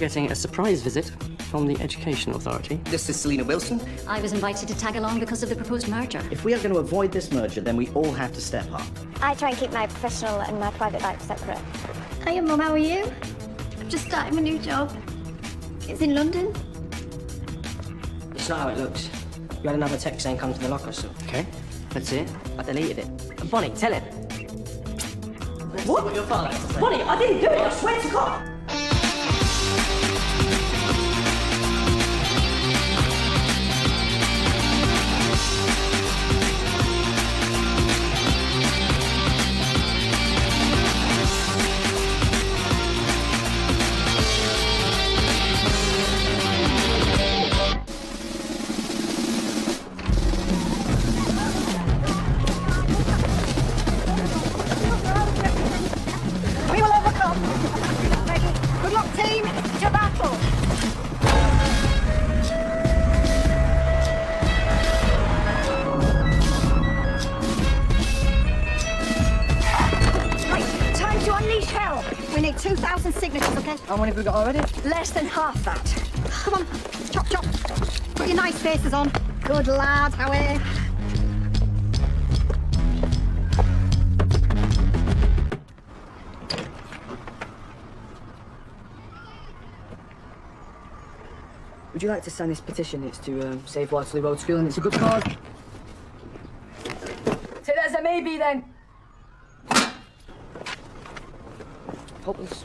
Getting a surprise visit from the Education Authority. This is Selena Wilson. I was invited to tag along because of the proposed merger. If we are going to avoid this merger, then we all have to step up. I try and keep my professional and my private life separate. Hiya, Mum, how are you? I've just started my new job. It's in London. It's not how it looks. You had another text saying come to the locker, so... Okay, let's see it. I deleted it. Bonnie, tell him. What your father has to say. Bonnie, I didn't do it, I swear to God! We will overcome. Ready? Good luck, team. To battle. Right, time to unleash hell. We need 2,000 signatures, okay? How many have we got already? Less than half that. Come on, chop, chop. Put your nice faces on. Good lad, Howie. Would you like to sign this petition? It's to save Waterloo Road School, and it's a good cause. Say that as a maybe, then. Hopeless.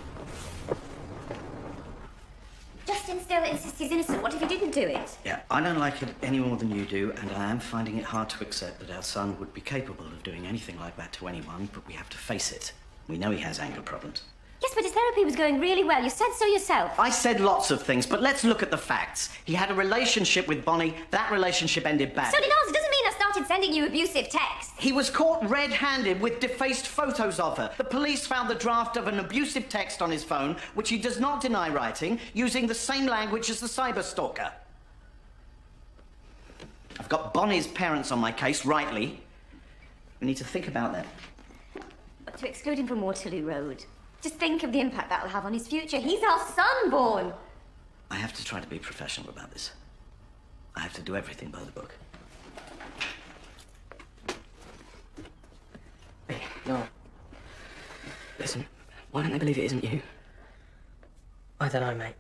Justin still insists he's innocent. What if he didn't do it? Yeah, I don't like it any more than you do, and I am finding it hard to accept that our son would be capable of doing anything like that to anyone, but we have to face it. We know he has anger problems. Yes, but his therapy was going really well. You said so yourself. I said lots of things, but let's look at the facts. He had a relationship with Bonnie. That relationship ended badly. So did ours. It doesn't mean I started sending you abusive texts. He was caught red-handed with defaced photos of her. The police found the draft of an abusive text on his phone, which he does not deny writing, using the same language as the cyberstalker. I've got Bonnie's parents on my case, rightly. We need to think about that. But to exclude him from Waterloo Road. Just think of the impact that'll have on his future. He's our son born. I have to try to be professional about this. I have to do everything by the book. Hey, no. Listen, why don't they believe it isn't you? I don't know, mate.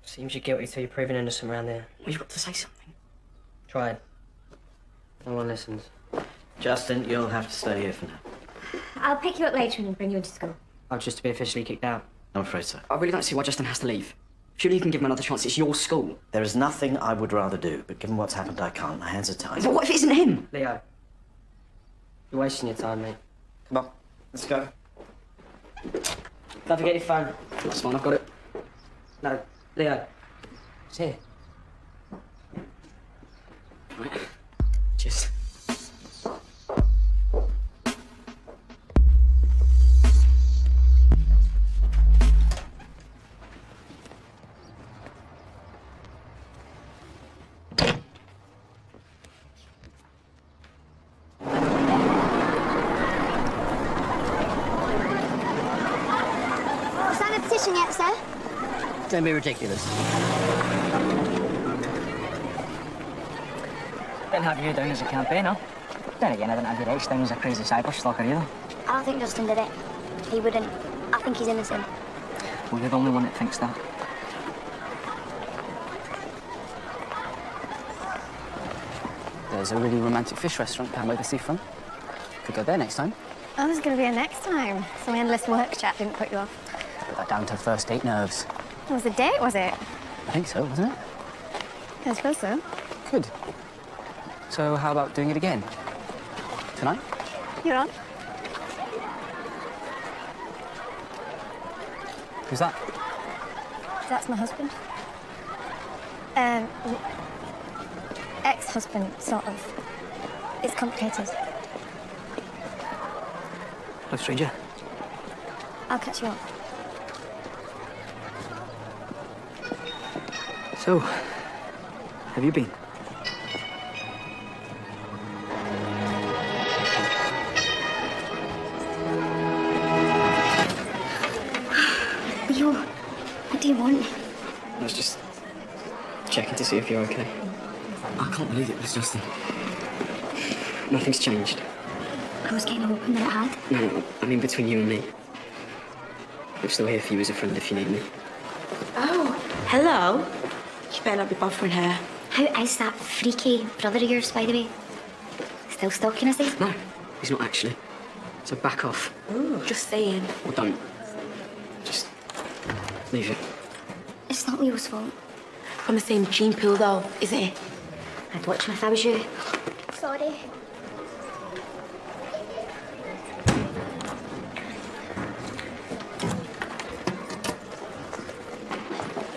Seems you're guilty till you're proven innocent around here. Well, you've got to say something. Try it. No one listens. Justin, you'll have to stay here for now. I'll pick you up later and bring you into school. Oh, just to be officially kicked out. I'm afraid so. I really don't see why Justin has to leave. Surely you can give him another chance. It's your school. There is nothing I would rather do, but given what's happened, I can't. My hands are tied. But what if it isn't him? Leo, you're wasting your time, mate. Come on, let's go. Don't forget your phone. That's fine, I've got it. No, Leo, it's here. Right. Cheers. Sign a petition yet, sir? Don't be ridiculous. Didn't have you down as a campaigner. Then again, I didn't have your ex down as a crazy cyber stalker either. I don't think Justin did it. He wouldn't. I think he's innocent. Well, you're the only one that thinks that. There's a really romantic fish restaurant down by the seafront. Could go there next time. Oh, there's going to be a next time. Some endless work chat didn't put you off. Put that down to first date nerves. It was a date, was it? I think so, wasn't it? I suppose so. Good. So how about doing it again? Tonight? You're on. Who's that? That's my husband. Ex-husband, sort of. It's complicated. Hello, stranger. I'll catch you up. So, have you been? What do you want? I was just checking to see if you're okay. I can't believe it was Justin. Nothing's changed. I was kind of hoping that it had. No, I mean between you and me. I'm still here for you as a friend if you need me. Oh, hello. You better not be bothering her. How is that freaky brother of yours, by the way? Still stalking us, eh? No, he's not actually. So back off. Ooh, just saying. Or don't. Just leave it. It's not Leo's fault. From the same gene pool, though, is it? I'd watch him if I was you. Sorry.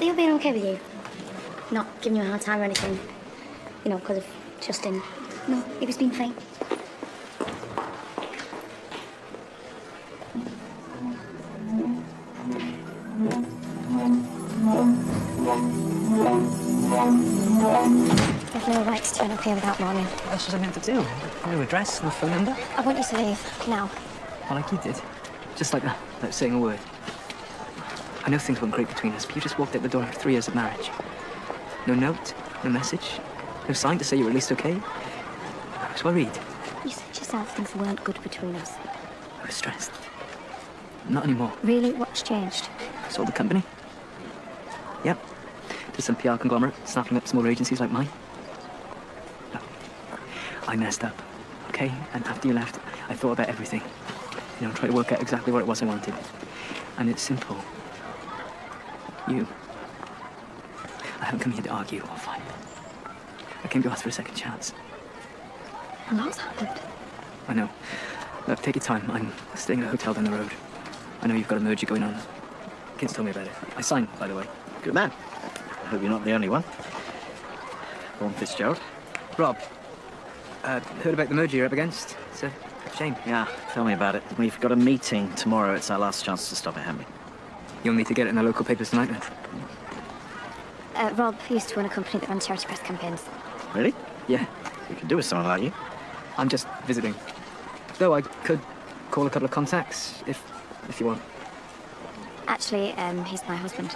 Leo being okay with you? Not giving you a hard time or anything? You know, because of Justin? No, he was being fine. There's no right to turn up here without warning. That's what I meant to do. No address, no phone number. I want you to leave, now. Well, like you did. Just like that, without saying a word. I know things weren't great between us, but you just walked out the door after 3 years of marriage. No note, no message, no sign to say you were at least okay. I was worried. You said yourself things weren't good between us. I was stressed. Not anymore. Really? What's changed? Sold the company. Yep. To some PR conglomerate, snapping up smaller agencies like mine. No. I messed up, okay? And after you left, I thought about everything. You know, tried to work out exactly what it was I wanted. And it's simple. You. I haven't come here to argue or fight. I came to ask for a second chance. A lot's happened. I know. Look, take your time. I'm staying at a hotel down the road. I know you've got a merger going on. Kids told me about it. I signed, by the way. Good man. I hope you're not the only one. Go on, Fitzgerald. Rob, heard about the merger you're up against? It's a shame. Yeah, tell me about it. We've got a meeting tomorrow. It's our last chance to stop it happening. You'll need to get it in the local papers tonight, then. Rob used to run a company that ran charity press campaigns. Really? Yeah, We could do with someone like you. I'm just visiting. Though I could call a couple of contacts, if you want. Actually, he's my husband.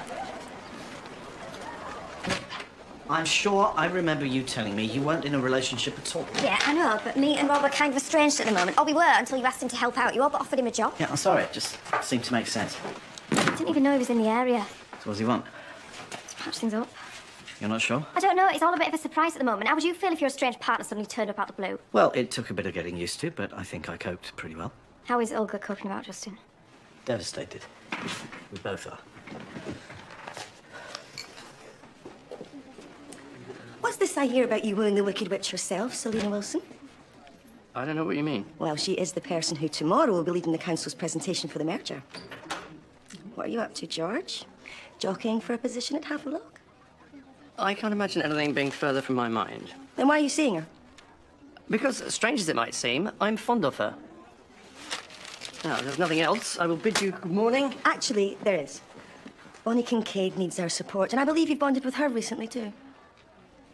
I'm sure I remember you telling me you weren't in a relationship at all. Yeah, I know, but me and Rob are kind of estranged at the moment. Oh, we were until you asked him to help out. You all but offered him a job. Yeah, I'm sorry. It just seemed to make sense. I didn't even know he was in the area. So what does he want? Let's patch things up. You're not sure? I don't know. It's all a bit of a surprise at the moment. How would you feel if your estranged partner suddenly turned up out of the blue? Well, it took a bit of getting used to, but I think I coped pretty well. How is Olga coping about Justin? Devastated. We both are. What's this I hear about you wooing the Wicked Witch herself, Selena Wilson? I don't know what you mean. Well, she is the person who tomorrow will be leading the council's presentation for the merger. What are you up to, George? Jockeying for a position at Havelock? I can't imagine anything being further from my mind. Then why are you seeing her? Because, strange as it might seem, I'm fond of her. Now, if there's nothing else, I will bid you good morning. Actually, there is. Bonnie Kincaid needs our support, and I believe you've bonded with her recently, too.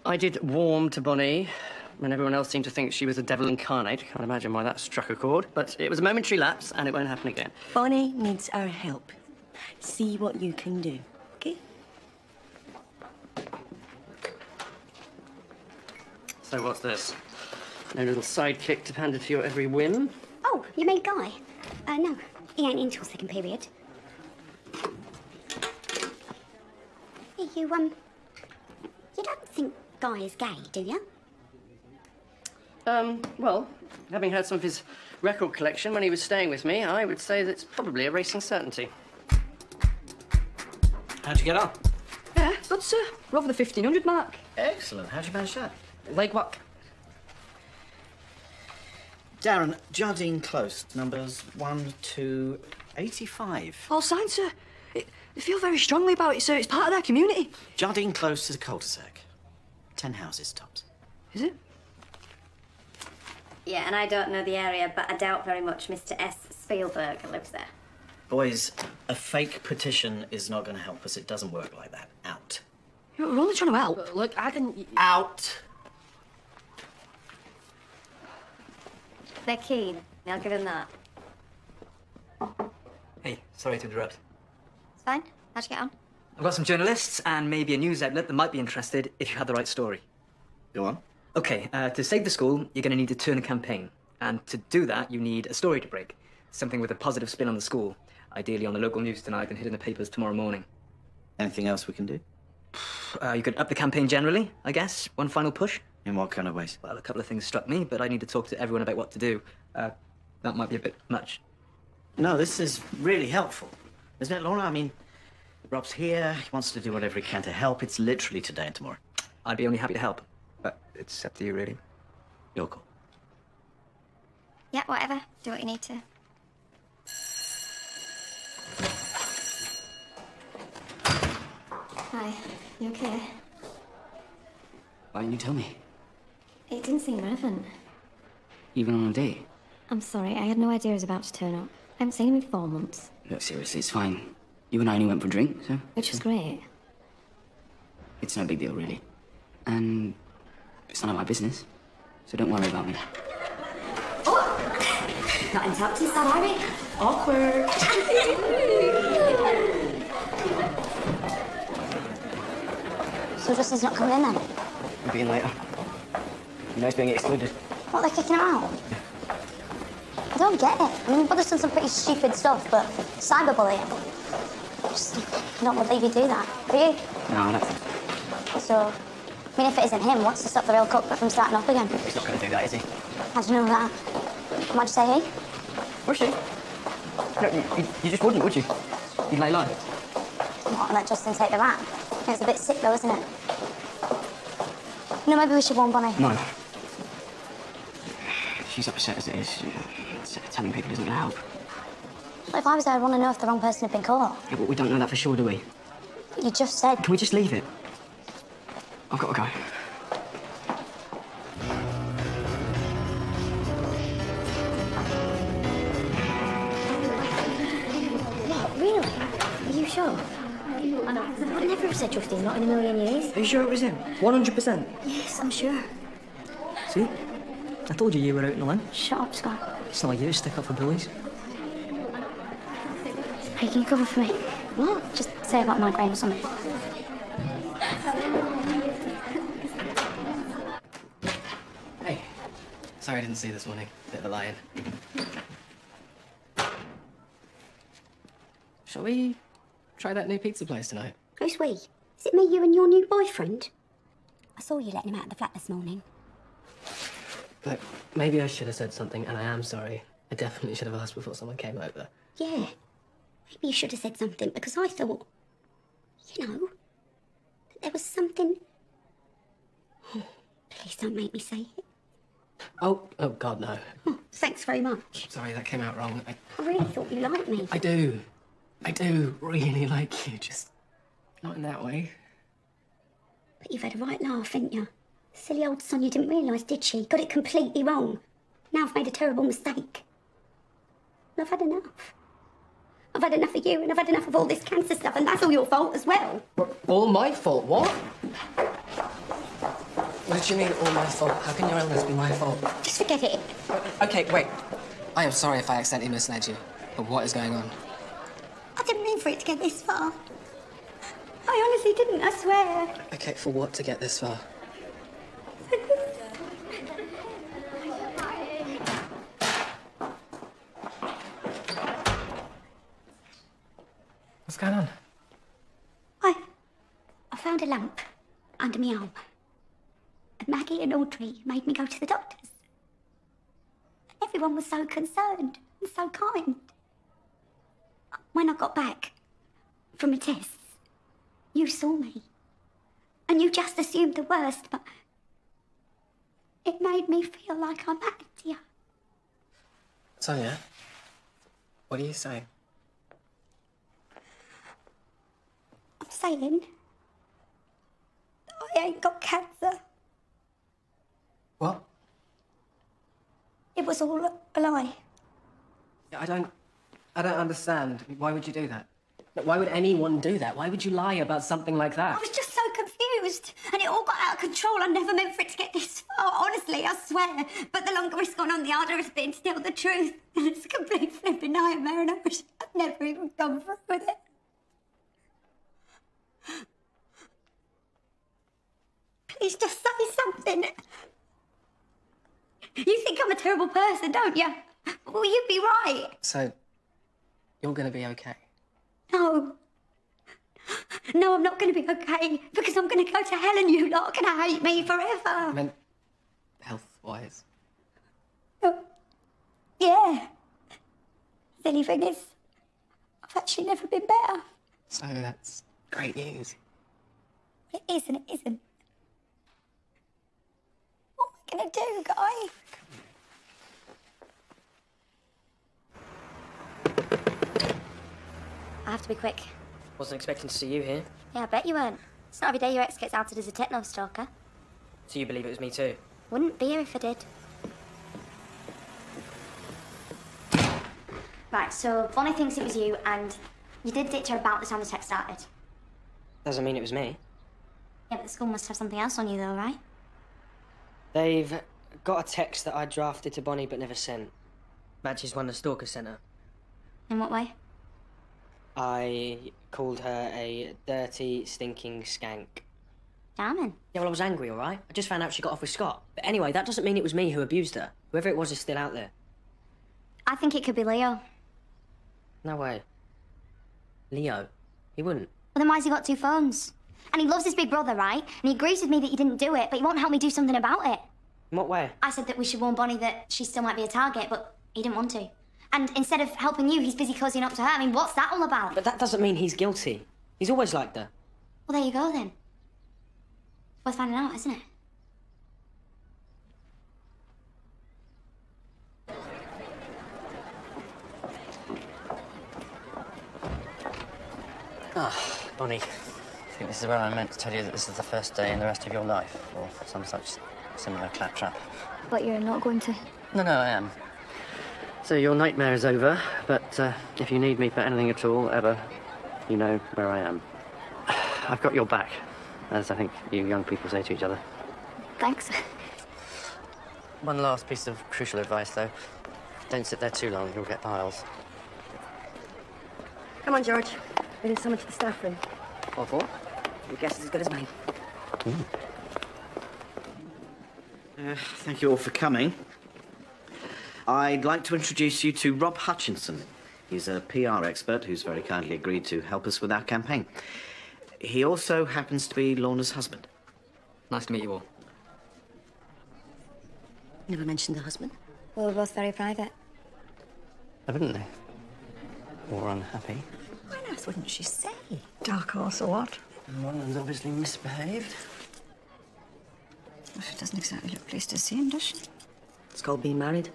I did warm to Bonnie when everyone else seemed to think she was the devil incarnate. Can't imagine why that struck a chord. But it was a momentary lapse, and it won't happen again. Bonnie needs our help. See what you can do, okay? So what's this? No little sidekick to pander to your every whim? Oh, you mean Guy? No, he ain't into second period. You don't think Guy is gay, do you? Well, having heard some of his record collection when he was staying with me, I would say that it's probably a racing certainty. How'd you get on? Yeah, good, sir. We're over the 1,500 mark. Excellent. How'd you manage that? Leg walk. Darren, Jardine Close, numbers 1 to 85. All signed, sir. They feel very strongly about it, sir. It's part of their community. Jardine Close is a cul-de-sac. 10 houses, tops. Is it? Yeah, and I don't know the area, but I doubt very much Mr. S. Spielberg lives there. Boys, a fake petition is not going to help us. It doesn't work like that. Out. Yeah, we're only trying to help. Look, I didn't... Out! They're keen. I'll give him that. Hey, sorry to interrupt. It's fine. How'd you get on? I've got some journalists and maybe a news outlet that might be interested if you had the right story. Go on. Okay, to save the school, you're going to need to turn a campaign. And to do that, you need a story to break. Something with a positive spin on the school. Ideally on the local news tonight and hit in the papers tomorrow morning. Anything else we can do? You could up the campaign generally, I guess. One final push. In what kind of ways? Well, a couple of things struck me, but I need to talk to everyone about what to do. That might be a bit much. No, this is really helpful. Isn't it, Laura? I mean, Rob's here. He wants to do whatever he can to help. It's literally today and tomorrow. I'd be only happy to help. But it's up to you, really. Your call. Yeah, whatever. Do what you need to. Hi, you okay? Why didn't you tell me? It didn't seem relevant. Even on a date? I'm sorry, I had no idea he was about to turn up. I haven't seen him in 4 months. Look, seriously, it's fine. You and I only went for a drink, so... Which is great. It's no big deal, really. And it's none of my business, so don't worry about me. Not interrupting, is that Harry? Awkward. So Justin's not coming in then? We'll be in later. You know he's being excluded. What, they're kicking him out? I don't get it. I mean, brother's done some pretty stupid stuff, but cyberbullying. Just don't believe you do that. Do you? No, I don't think so. So, I mean, if it isn't him, what's to stop the real culprit from starting up again? He's not going to do that, is he? How'd you know that? Why'd you say he? Would you? No, you just wouldn't, would you? You'd lay low. What, and let Justin take the rap? It's a bit sick, though, isn't it? You know, maybe we should warn Bonnie. No. She's upset as it is. Telling people isn't going to help. Well, if I was there, I'd want to know if the wrong person had been caught. Yeah, but we don't know that for sure, do we? You just said... Can we just leave it? I've got to go. What, really? Are you sure? I'd never have said Justin, not in a million years. Are you sure it was him? 100%? Yes, I'm sure. See? I told you were out on the limb. Shut up, Scott. It's not like you to stick up for bullies. Hey, can you cover for me? What? Just say about migraine or something. Hey. Sorry I didn't see you this morning. Bit of a lion. Shall we try that new pizza place tonight? Who's we? Is it me, you and your new boyfriend? I saw you letting him out of the flat this morning. Look, maybe I should have said something, and I am sorry. I definitely should have asked before someone came over. Yeah. Maybe you should have said something, because I thought, you know, that there was something... Oh, please don't make me say it. Oh God, no. Oh, thanks very much. Sorry, that came out wrong. I really thought you liked me. I do really like you, just not in that way. But you've had a right laugh, haven't you? Silly old Sonia didn't realise, did she? Got it completely wrong. Now I've made a terrible mistake. And I've had enough. I've had enough of you, and I've had enough of all this cancer stuff, and that's all your fault as well. All my fault? What? What did you mean, all my fault? How can your illness be my fault? Just forget it. Okay, wait. I am sorry if I accidentally misled you, but what is going on? I didn't mean for it to get this far. I honestly didn't, I swear. Okay, for what to get this far? What's going on? I found a lump under my arm. And Maggie and Audrey made me go to the doctors. Everyone was so concerned and so kind. When I got back from my tests, you saw me. And you just assumed the worst, but it made me feel like I mattered to you. Sonia, what are you saying? I'm saying I ain't got cancer. What? It was all a lie. I don't understand. Why would you do that? Why would anyone do that? Why would you lie about something like that? I was just so confused, and it all got out of control. I never meant for it to get this far, honestly, I swear. But the longer it's gone on, the harder it's been to tell the truth. And it's a complete flipping nightmare, and I wish I'd never even gone through with it. Please just say something. You think I'm a terrible person, don't you? Well, you'd be right. So, you're gonna be okay? No. No, I'm not going to be okay because I'm going to go to hell and you lot are going to hate me forever. I meant health-wise. Oh, yeah. Silly thing is, I've actually never been better. So that's great news. It is and it isn't. What am I going to do, Guy? I have to be quick. Wasn't expecting to see you here. Yeah, I bet you weren't. It's not every day your ex gets outed as a techno stalker. So you believe it was me too? Wouldn't be here if I did. Right, so Bonnie thinks it was you, and you did ditch her about the time the text started. Doesn't mean it was me. Yeah, but the school must have something else on you, though, right? They've got a text that I drafted to Bonnie but never sent. Matches one the stalker sent her. In what way? I called her a dirty, stinking skank. Charming. Yeah, well, I was angry, all right? I just found out she got off with Scott. But anyway, that doesn't mean it was me who abused her. Whoever it was is still out there. I think it could be Leo. No way. Leo? He wouldn't. Well, then why's he got two phones? And he loves his big brother, right? And he agrees with me that you didn't do it, but he won't help me do something about it. In what way? I said that we should warn Bonnie that she still might be a target, but he didn't want to. And instead of helping you, he's busy cozying up to her. I mean, what's that all about? But that doesn't mean he's guilty. He's always liked her. Well, there you go, then. Worth finding out, isn't it? Bonnie. I think this is where I meant to tell you that this is the first day in the rest of your life, or some such similar claptrap. But you're not going to... No, I am. So your nightmare is over, but if you need me for anything at all, ever, you know where I am. I've got your back, as I think you young people say to each other. Thanks. One last piece of crucial advice, though. Don't sit there too long, you'll get piles. Come on, George. We need someone to the staff room. What for? Your guess is as good as mine. Thank you all for coming. I'd like to introduce you to Rob Hutchinson. He's a PR expert who's very kindly agreed to help us with our campaign. He also happens to be Lorna's husband. Nice to meet you all. Never mentioned the husband. Well, we're both very private. Evidently. Or unhappy. Why on earth wouldn't she say? Dark horse or what? One of them's obviously misbehaved. Well, she doesn't exactly look pleased to see him, does she? It's called being married.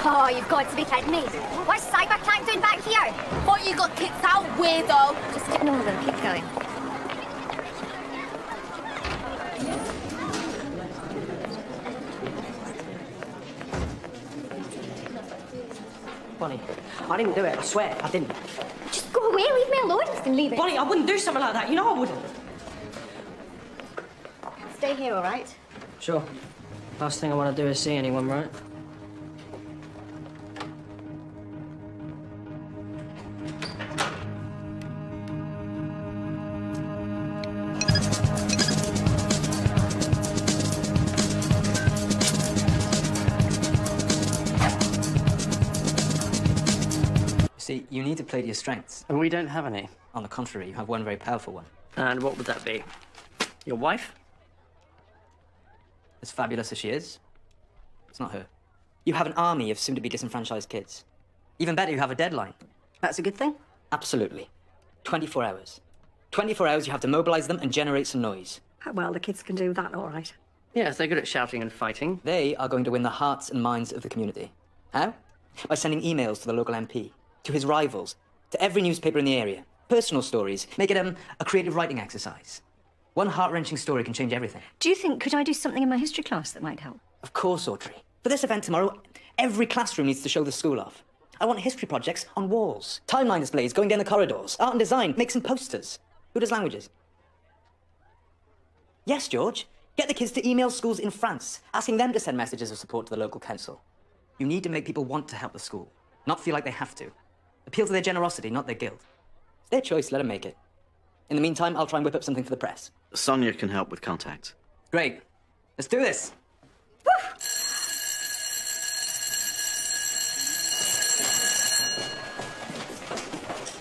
Oh, you've got to be kidding me. What's cybercrime doing back here? Thought you got kicked out, weirdo. Just ignore them. Keep going. Bonnie, I didn't do it. I swear, I didn't. Just go away. Leave me alone. You can leave it. Bonnie, I wouldn't do something like that. You know I wouldn't. Stay here, all right? Sure. Last thing I want to do is see anyone, right? See, you need to play to your strengths. And we don't have any. On the contrary, you have one very powerful one. And what would that be? Your wife? As fabulous as she is, it's not her. You have an army of soon-to-be disenfranchised kids. Even better, you have a deadline. That's a good thing? Absolutely. 24 hours. 24 hours, you have to mobilize them and generate some noise. Well, the kids can do that, all right. Yes, they're good at shouting and fighting. They are going to win the hearts and minds of the community. How? By sending emails to the local MP, to his rivals, to every newspaper in the area. Personal stories. Make it a creative writing exercise. One heart-wrenching story can change everything. Do you think, could I do something in my history class that might help? Of course, Audrey. For this event tomorrow, every classroom needs to show the school off. I want history projects on walls, timeline displays going down the corridors, art and design, make some posters. Who does languages? Yes, George. Get the kids to email schools in France, asking them to send messages of support to the local council. You need to make people want to help the school, not feel like they have to. Appeal to their generosity, not their guilt. It's their choice, let them make it. In the meantime, I'll try and whip up something for the press. Sonia can help with contacts. Great. Let's do this.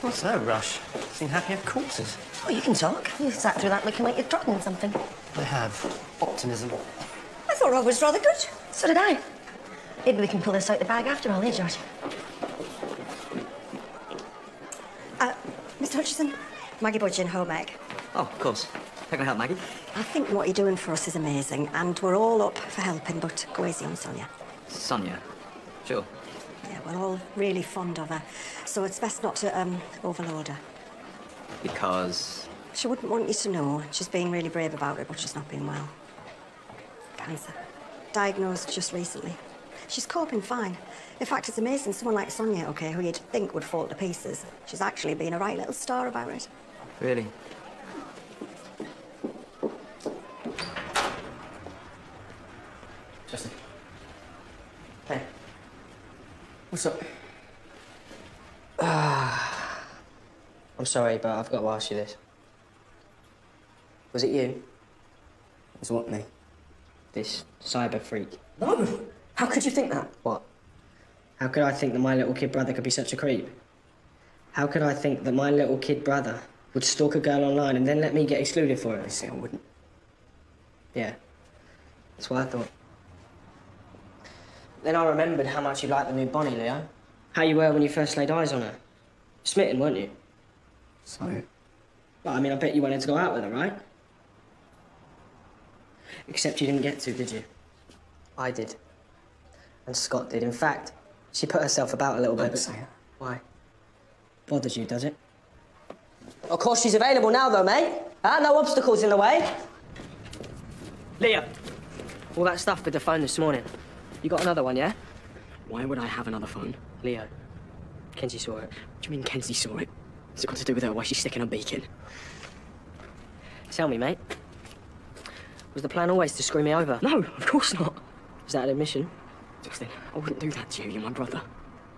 What's that rush? Seem happy of courses. Oh, you can talk. You sat through that looking like you're trotting something. I have. Optimism. I thought Rob was rather good. So did I. Maybe we can pull this out the bag after all, eh, George? Mr. Hutchison, Maggie Budgeon, home egg. Oh, of course. How can I help, Maggie? I think what you're doing for us is amazing, and we're all up for helping, but go easy on Sonia. Sonia. Sure. Yeah, we're all really fond of her, so it's best not to, overload her. Because... She wouldn't want you to know. She's being really brave about it, but she's not been well. Cancer. Diagnosed just recently. She's coping fine. In fact, it's amazing someone like Sonia, OK, who you'd think would fall to pieces. She's actually been a right little star about it. Really? Justin. Hey. What's up? I'm sorry, but I've got to ask you this. Was it you? Was what, me? This cyber freak? No! How could you think that? What? How could I think that my little kid brother could be such a creep? How could I think that my little kid brother would stalk a girl online and then let me get excluded for it? I say I wouldn't. Yeah. That's what I thought. Then I remembered how much you liked the new Bonnie, Leo. How you were when you first laid eyes on her. Smitten, weren't you? So? Well, I mean, I bet you wanted to go out with her, right? Except you didn't get to, did you? I did. And Scott did. In fact, she put herself about a little bit. Say it. Why? Bothers you, does it? Of course she's available now, though, mate. No obstacles in the way. Leo, all that stuff with the phone this morning. You got another one, yeah? Why would I have another phone? Leo, Kenzie saw it. What do you mean Kenzie saw it? What's it got to do with her? Why she's sticking a beacon? Tell me, mate. Was the plan always to screw me over? No, of course not. Is that an admission? Justin, I wouldn't do that to you. You're my brother.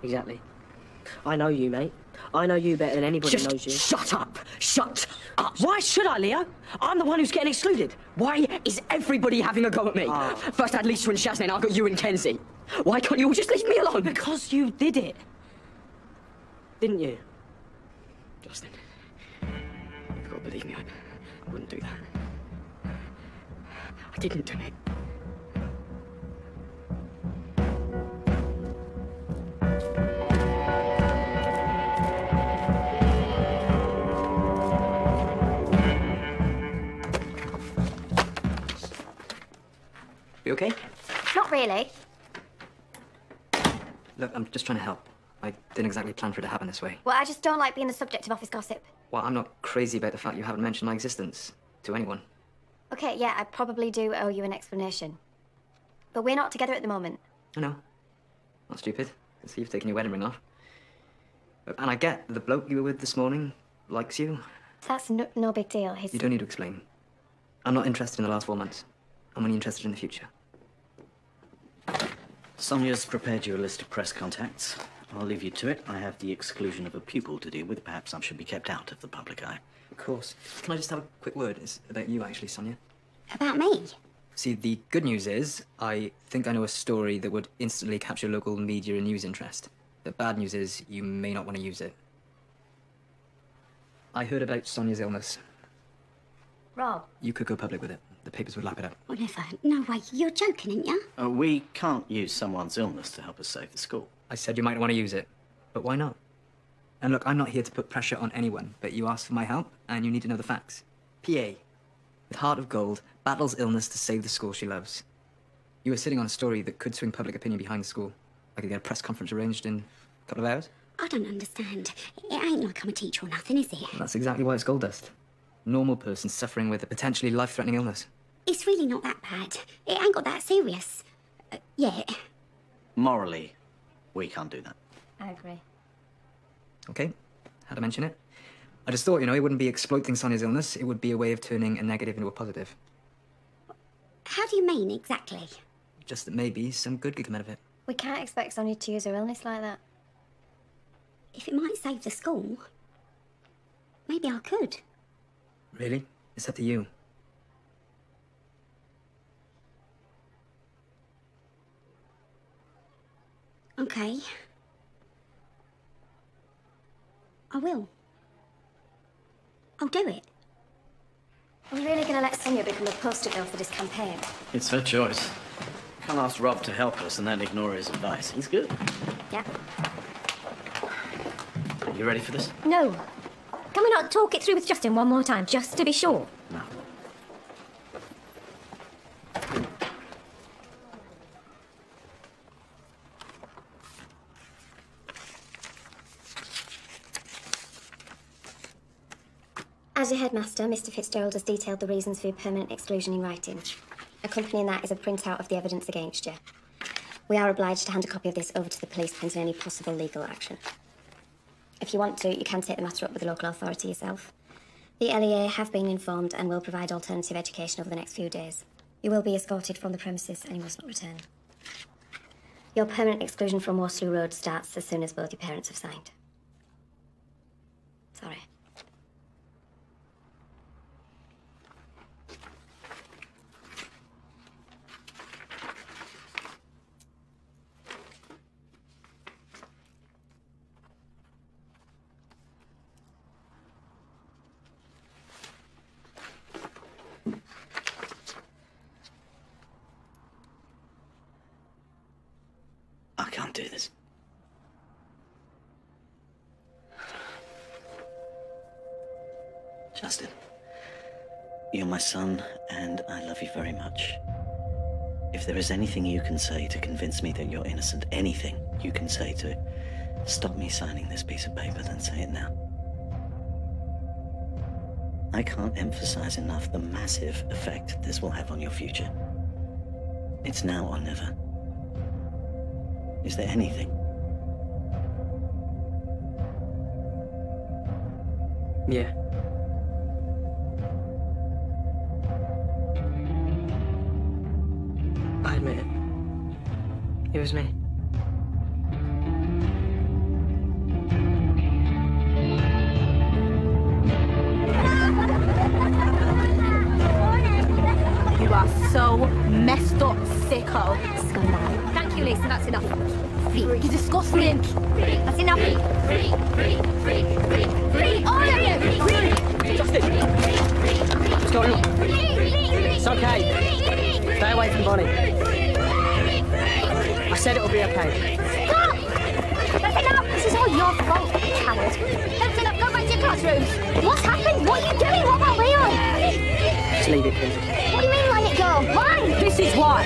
Exactly. I know you, mate. I know you better than anybody Just knows you. shut up! Shut up! Why should I, Leo? I'm the one who's getting excluded. Why is everybody having a go at me? First I had Lisa and Shaz, now I've got you and Kenzie. Why can't you all just leave me alone? Because you did it. Didn't you? Justin, you've got to believe me, I wouldn't do that. I didn't do it. You okay? Not really. Look, I'm just trying to help. I didn't exactly plan for it to happen this way. Well, I just don't like being the subject of office gossip. Well, I'm not crazy about the fact you haven't mentioned my existence to anyone. Okay, yeah, I probably do owe you an explanation. But we're not together at the moment. I know. Not stupid. I can see you've taken your wedding ring off. And I get that the bloke you were with this morning likes you. That's no big deal. You don't need to explain. I'm not interested in the last 4 months. I'm only interested in the future. Sonia's prepared you a list of press contacts. I'll leave you to it. I have the exclusion of a pupil to deal with. Perhaps I should be kept out of the public eye. Of course. Can I just have a quick word? It's about you, actually, Sonia. About me? See, the good news is, I think I know a story that would instantly capture local media and news interest. The bad news is, you may not want to use it. I heard about Sonia's illness. Rob. You could go public with it. The papers would lap it up. Whatever. No way. You're joking, aren't you? We can't use someone's illness to help us save the school. I said you might want to use it, but why not? And look, I'm not here to put pressure on anyone, but you asked for my help, and you need to know the facts. PA, with heart of gold, battles illness to save the school she loves. You were sitting on a story that could swing public opinion behind the school. I could get a press conference arranged in a couple of hours. I don't understand. It ain't like I'm a teacher or nothing, is it? Well, that's exactly why it's gold dust. Normal person suffering with a potentially life-threatening illness. It's really not that bad. It ain't got that serious. Yet. Morally, we can't do that. I agree. Okay, had to mention it. I just thought, it wouldn't be exploiting Sonia's illness. It would be a way of turning a negative into a positive. How do you mean, exactly? Just that maybe some good could come out of it. We can't expect Sonia to use her illness like that. If it might save the school. maybe I could. Really? It's up to you. Okay. I will. I'll do it. Are we really going to let Sonia become a poster girl for this campaign? It's her choice. Can't ask Rob to help us and then ignore his advice. He's good. Yeah. You ready for this? No. Can we not talk it through with Justin one more time, just to be sure? No. As your headmaster, Mr. Fitzgerald has detailed the reasons for your permanent exclusion in writing. Accompanying that is a printout of the evidence against you. We are obliged to hand a copy of this over to the police pending any possible legal action. If you want to, you can take the matter up with the local authority yourself. The LEA have been informed and will provide alternative education over the next few days. You will be escorted from the premises and you must not return. Your permanent exclusion from Waterloo Road starts as soon as both your parents have signed. Sorry. I can't do this. Justin, you're my son, and I love you very much. If there is anything you can say to convince me that you're innocent, anything you can say to stop me signing this piece of paper, then say it now. I can't emphasize enough the massive effect this will have on your future. It's now or never. Is there anything? Yeah. I admit it. It was me. You are so messed up, sicko. Scumbag. Thank you, Lisa, that's enough. You're disgusting. That's enough. All of you! Justin! What's going on? It's okay. Stay away from Bonnie. I said it'll be okay. Stop! That's enough. This is all your fault, coward. That's enough. Go back to your classrooms. What's happened? What are you doing? What about Leon? Just leave it, Kinsey. What do you mean, let it go? Why? This is why.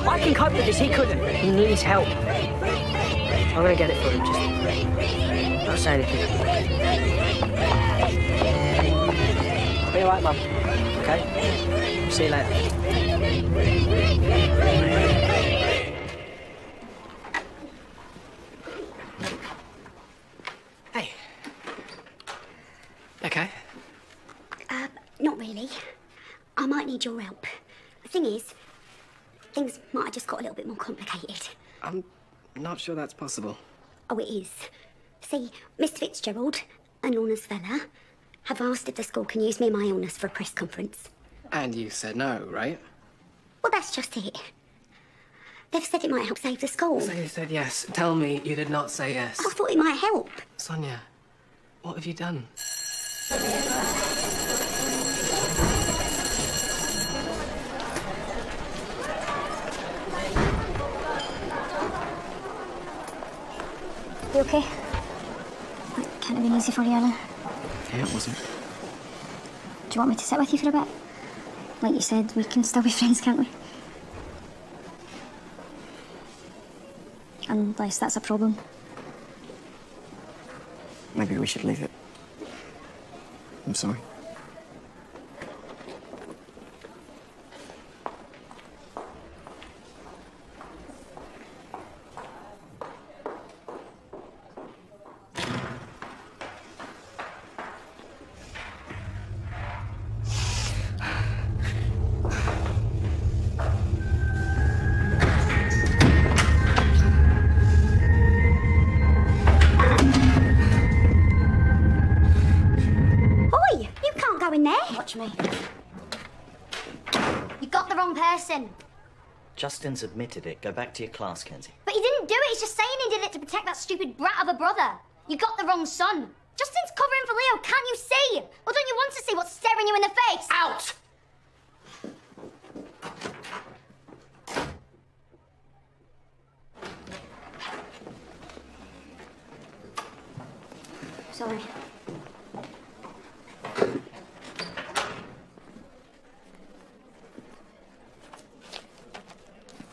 I can cope with this. He couldn't. He needs help. I'm gonna get it for him. Just don't say anything. Be alright, Mum. Okay? See you later. Hey. Okay. Not really. I might need your help. The thing is, things might have just got a little bit more complicated. I'm not sure that's possible. Oh, it is. See, Mr. Fitzgerald and Lorna's fella have asked if the school can use me and my illness for a press conference. And you said no, right? Well, that's just it. They've said it might help save the school. So you said yes. Tell me you did not say yes. I thought it might help. Sonia, what have you done? You okay? That can't have been easy for you, Anna. Yeah, it wasn't. Do you want me to sit with you for a bit? Like you said, we can still be friends, can't we? Unless that's a problem. Maybe we should leave it. I'm sorry. go in there. Watch me. You got the wrong person. Justin's admitted it. Go back to your class, Kenzie. But he didn't do it. He's just saying he did it to protect that stupid brat of a brother. You got the wrong son. Justin's covering for Leo. Can't you see? Or don't you want to see what's staring you in the face? Out! Sorry.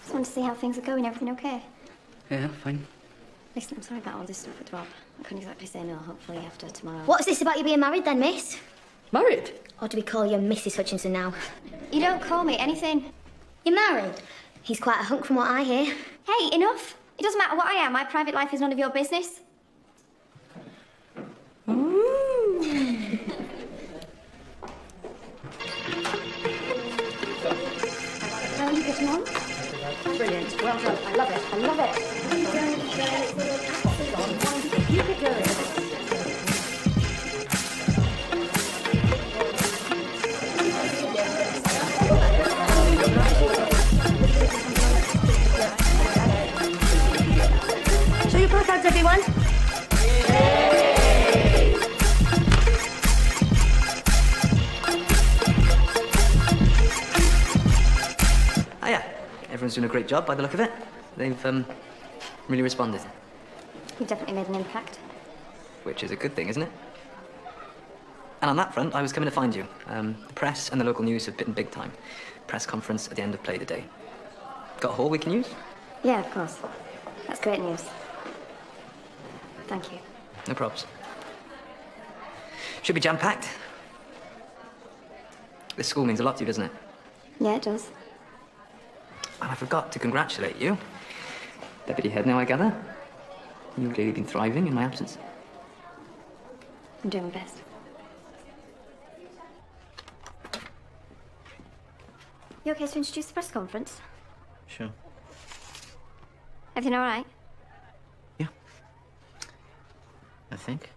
Just wanted to see how things are going. Everything okay? Yeah, fine. Listen, I'm sorry about all this stuff with Rob. I couldn't exactly say no. Hopefully after tomorrow. What's this about you being married then, miss? Married? Or do we call you Mrs. Hutchinson now? You don't call me anything. You're married? He's quite a hunk from what I hear. Hey, enough. It doesn't matter what I am. My private life is none of your business. How are you getting on? Brilliant. Well done. I love it. I love it. Keep it going. Show your placards, everyone. Oh, yeah. Everyone's doing a great job by the look of it. They've really responded, You've definitely made an impact. which is a good thing, isn't it? And on that front, I was coming to find you. The press and the local news have bitten big time. Press conference at the end of play today. Got a hall we can use? Yeah, of course. That's great news. Thank you. No probs. Should be jam-packed. This school means a lot to you, doesn't it? Yeah, it does. And I forgot to congratulate you. Deputy head now, I gather. You've clearly been thriving in my absence. I'm doing my best. You okay to introduce the press conference? Sure. Everything all right? Yeah. I think.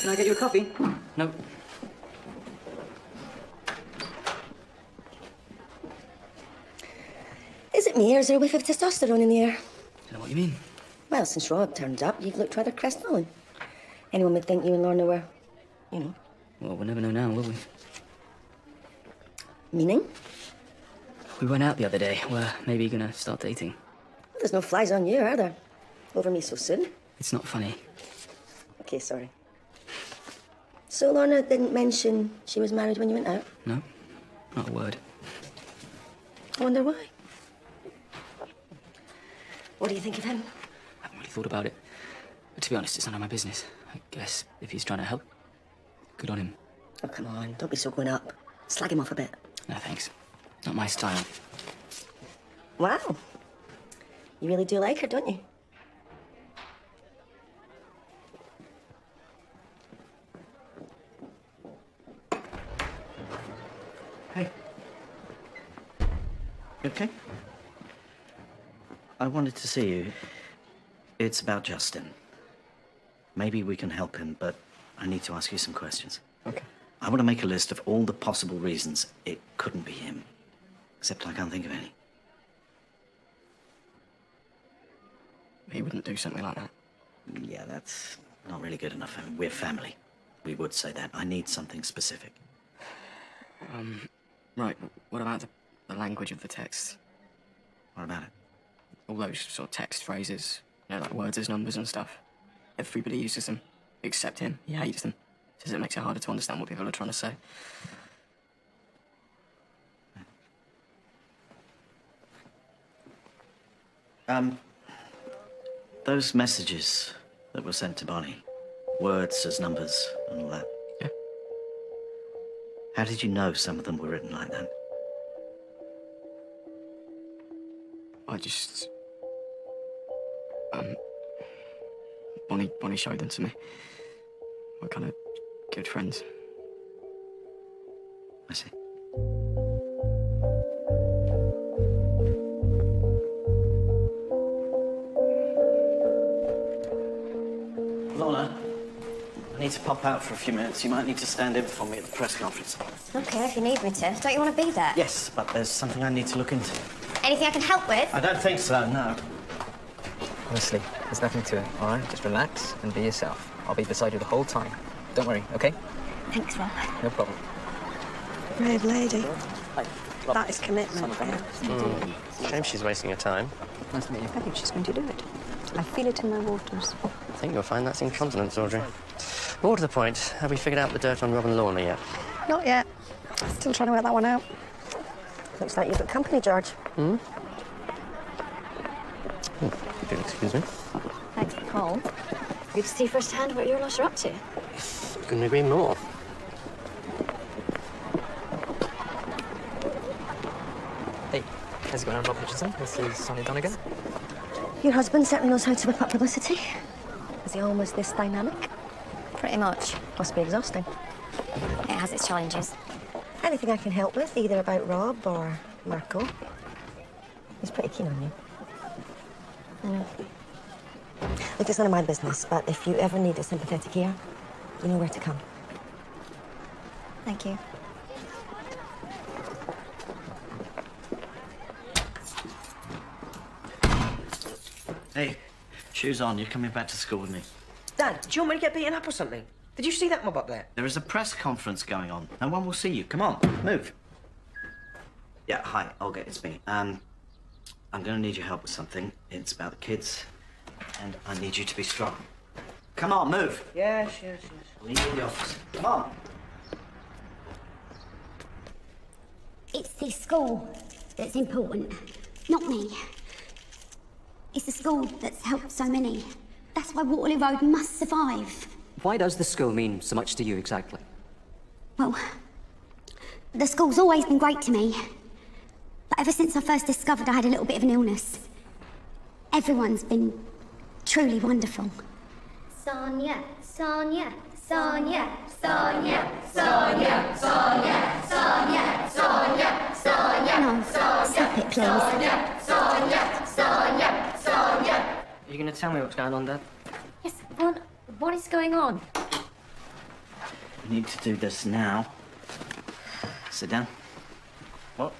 Can I get you a coffee? No. Is it me, or is there a whiff of testosterone in the air? Don't know what you mean. Well, since Rob turned up, you've looked rather crestfallen. Anyone would think you and Lorna were, you know, Well, we'll never know now, will we? meaning? We went out the other day. We're maybe gonna start dating. Well, there's no flies on you, are there? Over me so soon? It's not funny. Okay, sorry. So Lorna didn't mention she was married when you went out? No? Not a word. I wonder why. What do you think of him? I haven't really thought about it. But to be honest, it's none of my business. I guess if he's trying to help, good on him. Oh, come on, don't be so going up. Slag him off a bit. No, thanks. Not my style. Wow. You really do like her, don't you? Hey. You okay? I wanted to see you. It's about Justin. Maybe we can help him, but I need to ask you some questions. Okay. I want to make a list of all the possible reasons it couldn't be him. Except I can't think of any. He wouldn't do something like that. Yeah, that's not really good enough. I mean, we're family. We would say that. I need something specific. Right, what about the language of the text? What about it? All those sort of text phrases, you know, like words as numbers and stuff. Everybody uses them, except him. He hates them. Says it makes it harder to understand what people are trying to say. Those messages that were sent to Bonnie, words as numbers and all that. Yeah. How did you know some of them were written like that? I just... Bonnie showed them to me. We're kind of good friends. I see. Lorna, I need to pop out for a few minutes. You might need to stand in for me at the press conference. Okay, if you need me to. Don't you want to be there? Yes, but there's something I need to look into. Anything I can help with? I don't think so, no. Honestly, there's nothing to it, all right? Just relax and be yourself. I'll be beside you the whole time. Don't worry, okay? Thanks, Rob. No problem. Brave lady. That is commitment. Shame she's wasting her time. Nice to meet you. I think she's going to do it. I feel it in my waters. I think you'll find that's incontinence, Audrey. More to the point, have we figured out the dirt on Rob and Lorna yet? Not yet. Still trying to work that one out. Looks like you've got company, George. Hmm? Oh, if you'll excuse me. Thanks for the call. Good to see firsthand what your lot are up to. Couldn't agree more. Hey, how's it going? I'm Rob Hutchinson. This is Sonny Donegan. Your husband certainly knows how to whip up publicity. Is he always this dynamic? Pretty much. Must be exhausting. It has its challenges. Anything I can help with, either about Rob or Marco? He's pretty keen on you. Look, it's none of my business, but if you ever need a sympathetic ear, you know where to come. Thank you. Hey, shoes on. You're coming back to school with me. Dad, do you want me to get beaten up or something? Did you see that mob up there? There is a press conference going on. No one will see you. Come on, move. Yeah, hi, Olga, it's me. I'm going to need your help with something. It's about the kids, and I need you to be strong. Come on, move. Yes. Leave you in the office. Come on. It's this school that's important, not me. It's the school that's helped so many. That's why Waterloo Road must survive. Why does the school mean so much to you exactly? Well, the school's always been great to me. But ever since I first discovered I had a little bit of an illness, everyone's been truly wonderful. Sonia, Sonia, Sonia, Sonia, Sonia, Sonia, Sonia, Sonia, Sonia. No, stop it, please. Sonia, Sonia, Sonia, Sonia. Are you going to tell me what's going on, Dad? Yes, what is going on? We need to do this now. Sit down. What?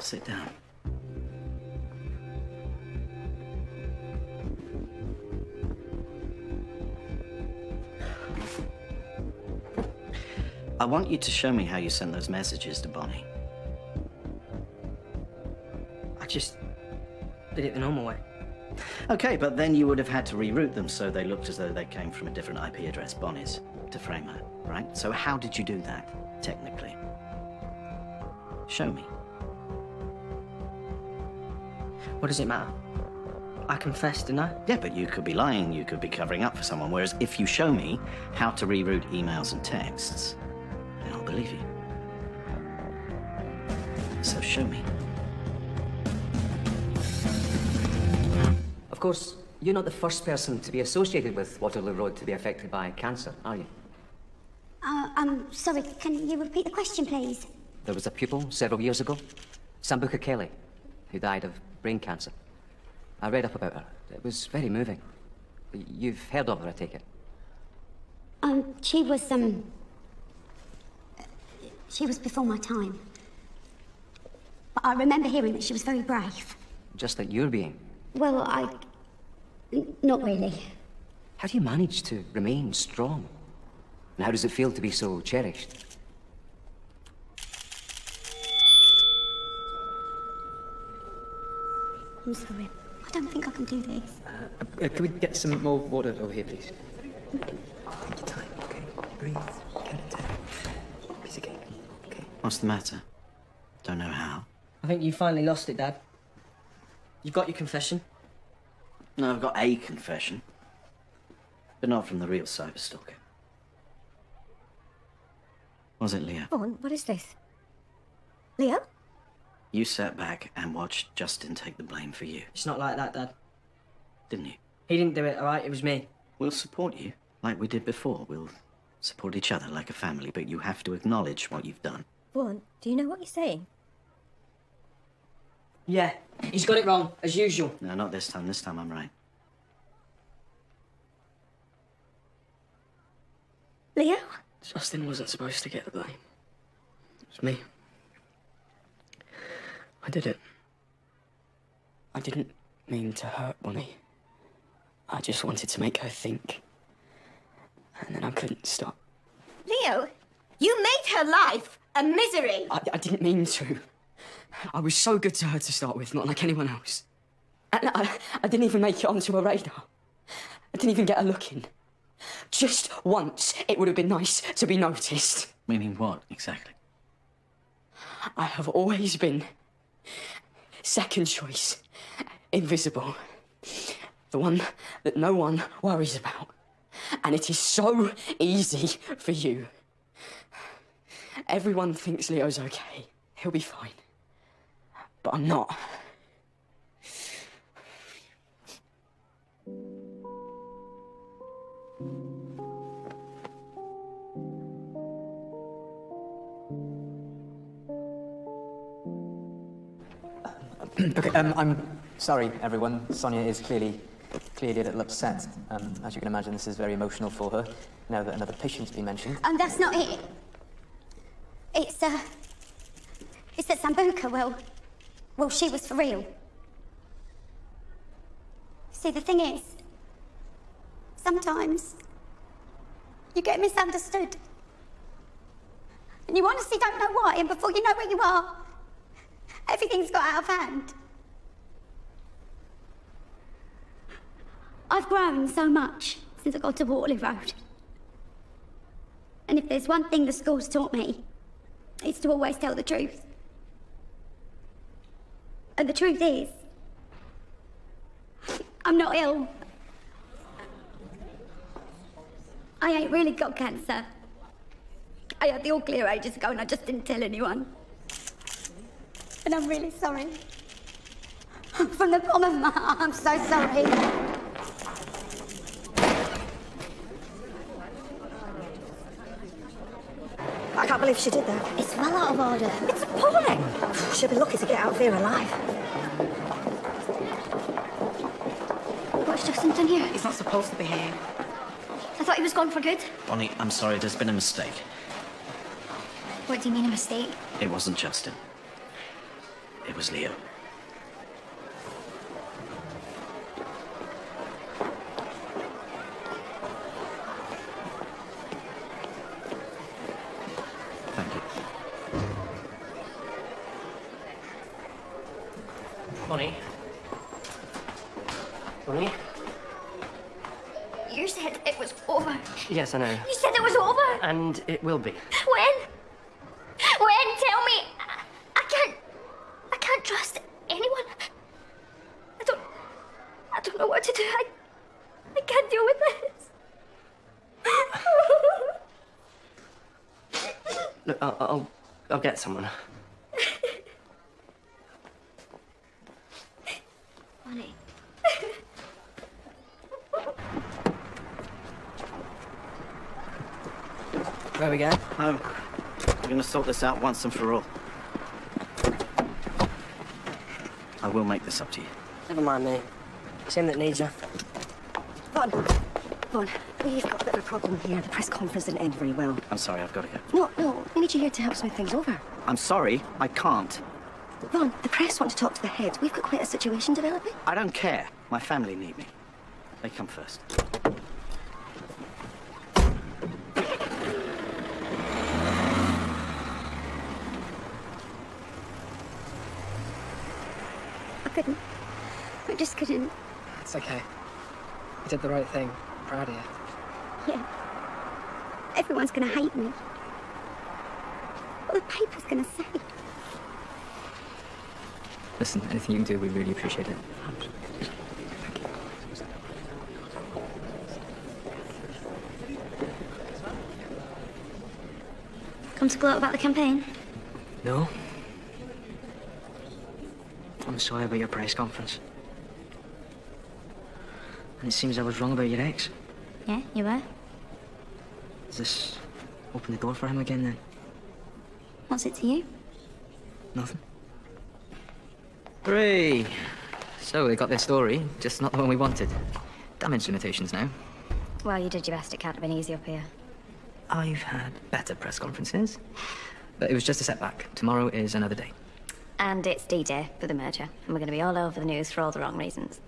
Sit down. I want you to show me how you sent those messages to Bonnie. I just did it the normal way. Okay, but then you would have had to reroute them so they looked as though they came from a different IP address, Bonnie's, to frame her, right? So how did you do that, technically? Show me. What does it matter? I confessed, didn't I? Yeah, but you could be lying, you could be covering up for someone, whereas if you show me how to reroute emails and texts, then I'll believe you. So show me. Of course, you're not the first person to be associated with Waterloo Road to be affected by cancer, are you? Sorry, can you repeat the question, please? There was a pupil several years ago, Sambuca Kelly, who died of brain cancer. I read up about her. It was very moving. You've heard of her, I take it? She was before my time. But I remember hearing that she was very brave. Just like you're being. Well, not really. How do you manage to remain strong? And how does it feel to be so cherished? I'm sorry. I don't think I can do this. Can we get some more water over here, please? Take your time, okay? Breathe. Count it down. Piece of cake, okay? What's the matter? Don't know how. I think you finally lost it, Dad. You've got your confession. No, I've got a confession. But not from the real cyberstalker. Was it Leo? Go on, what is this? Leo? You sat back and watched Justin take the blame for you, It's not like that, Dad. didn't you? He didn't do it, all right? It was me. We'll support you, like we did before. We'll support each other like a family, but you have to acknowledge what you've done. Vaughan, do you know what you're saying? Yeah, he's got it wrong, as usual. No, not this time. This time I'm right. Leo? Justin wasn't supposed to get the blame. It was me. I did it. I didn't mean to hurt Bonnie. I just wanted to make her think. And then I couldn't stop. Leo, you made her life a misery. I didn't mean to. I was so good to her to start with, not like anyone else. And I didn't even make it onto her radar. I didn't even get a look in. Just once, it would have been nice to be noticed. Meaning what, exactly? I have always been second choice, invisible. The one that no one worries about. And it is so easy for you. Everyone thinks Leo's okay. He'll be fine. But I'm not. Okay, I'm sorry, everyone. Sonia is clearly a little upset. As you can imagine, this is very emotional for her, now that another patient's been mentioned. That's not it. It's that Sambuca, well, she was for real. See, the thing is, sometimes you get misunderstood. And you honestly don't know why, and before you know where you are, everything's got out of hand. I've grown so much since I got to Waterloo Road. And if there's one thing the school's taught me, it's to always tell the truth. And the truth is, I'm not ill. I ain't really got cancer. I had the all clear ages ago and I just didn't tell anyone. And I'm really sorry. From the bottom of my heart, I'm so sorry. I can't believe she did that. It's well out of order. It's appalling. She'll be lucky to get out of here alive. What's Justin done here? He's not supposed to be here. I thought he was gone for good. Bonnie, I'm sorry, there's been a mistake. What do you mean, a mistake? It wasn't Justin. It was Leo. Thank you. Bonnie? Bonnie? You said it was over. Yes, I know. You said it was over. And it will be. When? When? Tell me. I can't trust anyone. I don't know what to do. I can't deal with this. Look, I'll get someone. Bonnie. Where we go? Home. We're going to sort this out once and for all. I will make this up to you. Never mind me. It's him that needs her. Vaughn, we've got a bit of a problem here. The press conference didn't end very well. I'm sorry, I've got to go. No, we need you here to help smooth things over. I'm sorry, I can't. Vaughn, the press want to talk to the head. We've got quite a situation developing. I don't care. My family need me. They come first. I just couldn't. It's okay. You did the right thing. I'm proud of you. Yeah. Everyone's gonna hate me. What the paper's gonna say? Listen, anything you can do, we really appreciate it. Come to gloat about the campaign? No. I'm sorry about your press conference. And it seems I was wrong about your ex. Yeah, you were. Does this open the door for him again then? What's it to you? Nothing. Hooray! So they got their story, just not the one we wanted. Damage limitations now. Well, you did your best. It can't have been easy up here. I've had better press conferences. But it was just a setback. Tomorrow is another day. And it's D-Day for the merger, and we're going to be all over the news for all the wrong reasons.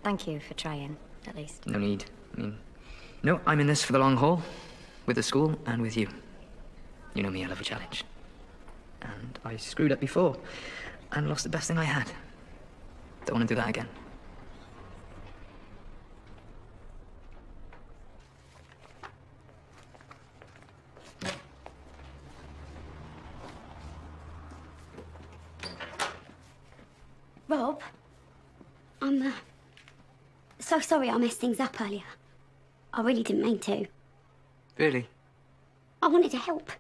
Thank you for trying, at least. No need. I mean, no, I'm in this for the long haul. With the school and with you. You know me, I love a challenge. And I screwed up before and lost the best thing I had. Don't want to do that again. Rob, I'm so sorry I messed things up earlier. I really didn't mean to. Really? I wanted to help.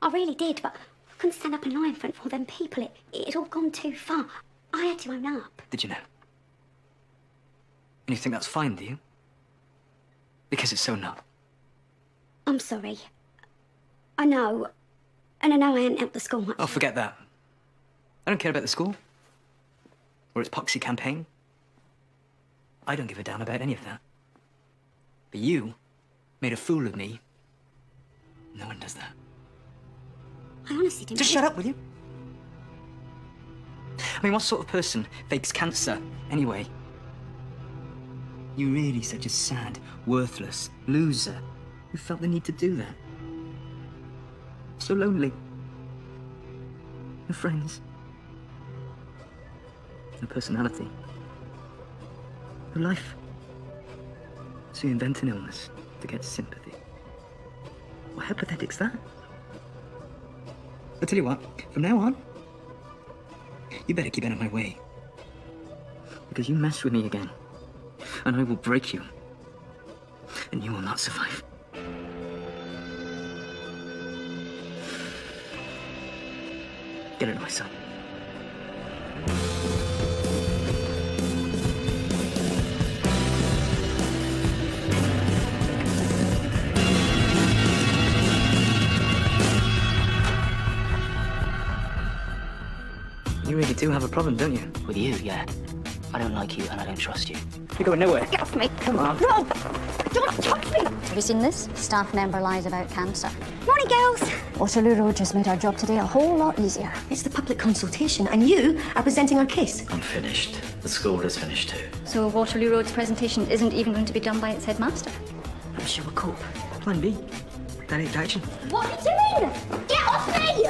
I really did, but I couldn't stand up and lie in front of all them people. It had all gone too far. I had to own up. Did you know? And you think that's fine, do you? Because it's so not. I'm sorry. I know. And I know I hadn't helped the school much. Oh, forget that. I don't care about the school. Or its poxy campaign. I don't give a damn about any of that. But you made a fool of me. No one does that. I honestly didn't... Just shut up, will you? I mean, what sort of person fakes cancer, anyway? You really such a sad, worthless loser who felt the need to do that. So lonely. No friends. No personality. No life. So you invent an illness to get sympathy. Well, how pathetic's that? I'll tell you what, from now on, you better keep out of my way. Because you mess with me again, and I will break you. And you will not survive. Get out of my sight. You really do have a problem, don't you? With you, yeah. I don't like you and I don't trust you. You're going nowhere. Get off me! Come on. Rob! Don't touch me! Have you seen this? Staff member lies about cancer. Morning, girls! Waterloo Road just made our job today a whole lot easier. It's the public consultation, and you are presenting our case. I'm finished. The school is finished too. So Waterloo Road's presentation isn't even going to be done by its headmaster? I'm sure we'll cope. Plan B. Direct action. What are you doing? Get off me!